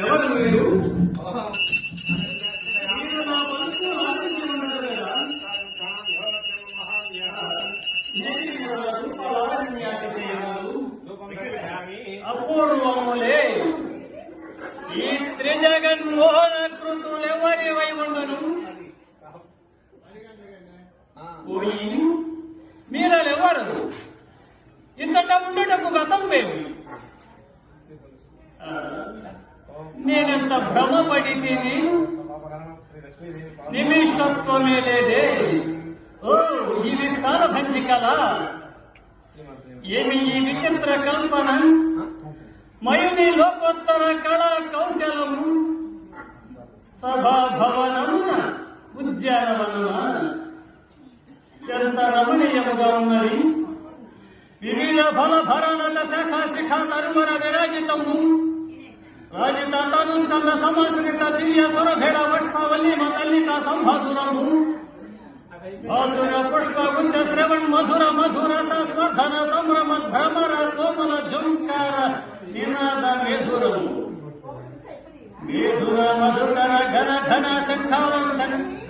ఎవరు మీరు? అపూర్వములే ఈ త్రిజగన్మోహన కృతులెవరి వైవుండను. మీరెవరు? ఇంతట ఉండటకు గతం వేరు. నేనెంత భ్రమపడి తిని నిమిషత్వమే లేదే. ఓ ఇది సారభంజి కళ. ఏమి ఈ విచిత్ర కల్పన? మయుని లోకోత్తర కళా కౌశలము సభాభవనమున ఉద్యానవనమున ఎంత రమణీయముగా ఉన్నది. వివిధ ఫల భరణత శాఖ శిఖ తరుమర విరాజితము రాజిత తనుస్కంద సమాశ్రిత దివ్య సురభేడ వష్పావల్లి మల్లిక సంభాసురము భాసుర పుష్ప గుచ్చ శ్రవణ్ మధుర మధుర స్వర్ధన సంభ్రమ భ్రమర కోమల ఝుంకార నినాద మేధురము మేధుర మధుకర ఘన ఘన శంఖారం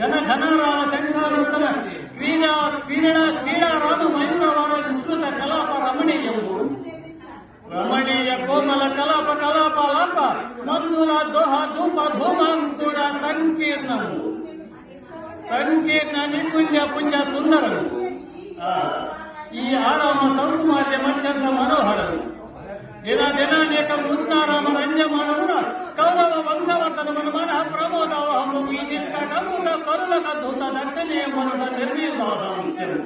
ఘన ఘనరామ శంఖారుతన క్రీడా క్రీడా క్రీడారామ మయూరవార విస్తృత కలాప రమణీయము రమణీయ కోమల కలాప కలాపాలాప మంజుల దోహ ధూప ధూమాంకుర సంకీర్ణము సంకీర్ణ నిపుంజ పుంజ సుందరము. ఈ ఆరామ సౌకుమార్యం అత్యంత మనోహరము. దినానేక ముద్నారామ రంజమానమున కౌరవ వంశవర్ధనమున మన ప్రమోదావహము ఈ నిష్కటమున కరులక దూత దర్శనీయమున నిర్వివాదాంశము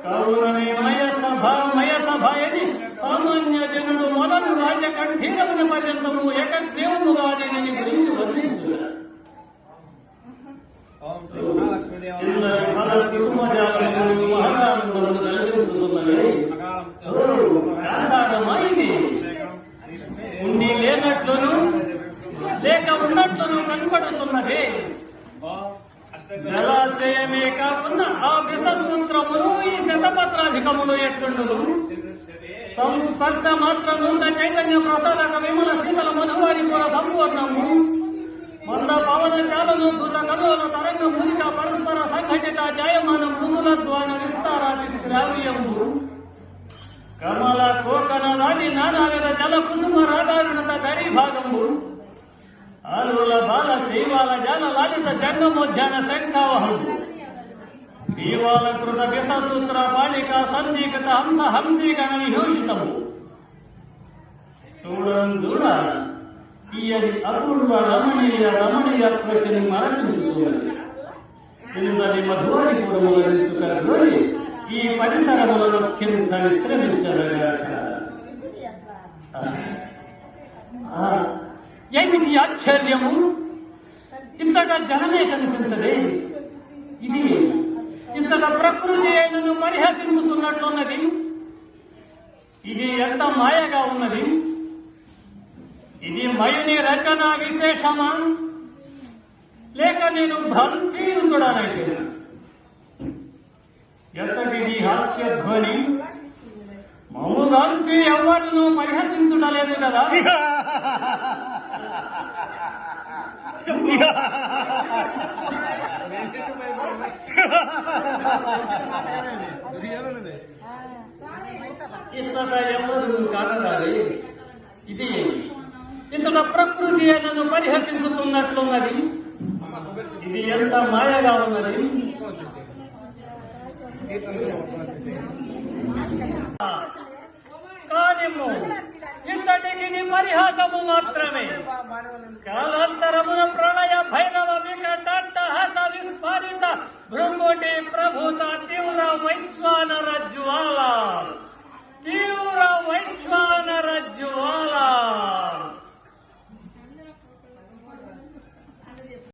కౌరవే మయ సభ అని సామాన్య జనుడు మొదలు రాజ్య కంఠీరమున పర్యంతము ఏకగ్రీవముగా దీనిని గురించి వర్ణించుగా ఉండి లేనట్లును లేక ఉన్నట్లును కనపడుతున్నది. జలాశయమే కాకుండా ఆ విషసూత్రములు ఈ శతపత్రాధికములు ఎట్లుండదు. సంస్పర్శ మాత్రము చైతన్య ప్రసాదక విమల శీతల మధువారిపుర సంపూర్ణము మంద పవన కాలను ధృత కనుల తరంగ మూలిక పరస్పర సంఘటిత జాయమాన మృదుల ద్వాన విస్తారాది శ్రావ్యము కమల కోకన నాది నానావిధ జల కుసుమ రాగారుణత దరి భాగము ఆలుల బాల శైవాల జాల లాలిత జంగమోధ్యాన శంఖావహము దీవాల కృత విషసూత్ర బాలిక సందీకృత హంస హంసీగణ విభూషితము చూడ ఈ అపూర్వ రమణీయ ప్రకృతిని మరణించుకోవాలి. ఇంతటి మధువారిపురము వరించుకొని ఈ పరిసరములలో కింద విశ్రమించరగాక. ఏమిటి ఆశ్చర్యము? ఇంతగా జనమే కనిపించదే. ఇది ఇంతగా ప్రకృతి అయినను పరిహసించుతున్నట్లున్నది. ఇది ఎంత మాయగా ఉన్నది. ఇది మయుని రచన విశేషమా లేక నేను భ్రాంతియుతుడనైతే? ఎంతటిది హాస్యధ్వని! మమ్ముగాంచి ఎవరినూ పరిహసించుటలేదు కదా. ఇంతట ఎవరు కానరాలి. ఇది ఇంతట ప్రకృతి నన్ను పరిహసించుతున్నట్లున్నది. ఇది ఎంత మాయగా ఉన్నది. కానిము ఇంతటికి పరిహాసము మాత్రమే. కాలాంతరమున ప్రళయ భైరవ వికటాట్ట హస విస్ఫారిత భృంగుటి ప్రభుత తీవ్ర వైశ్వ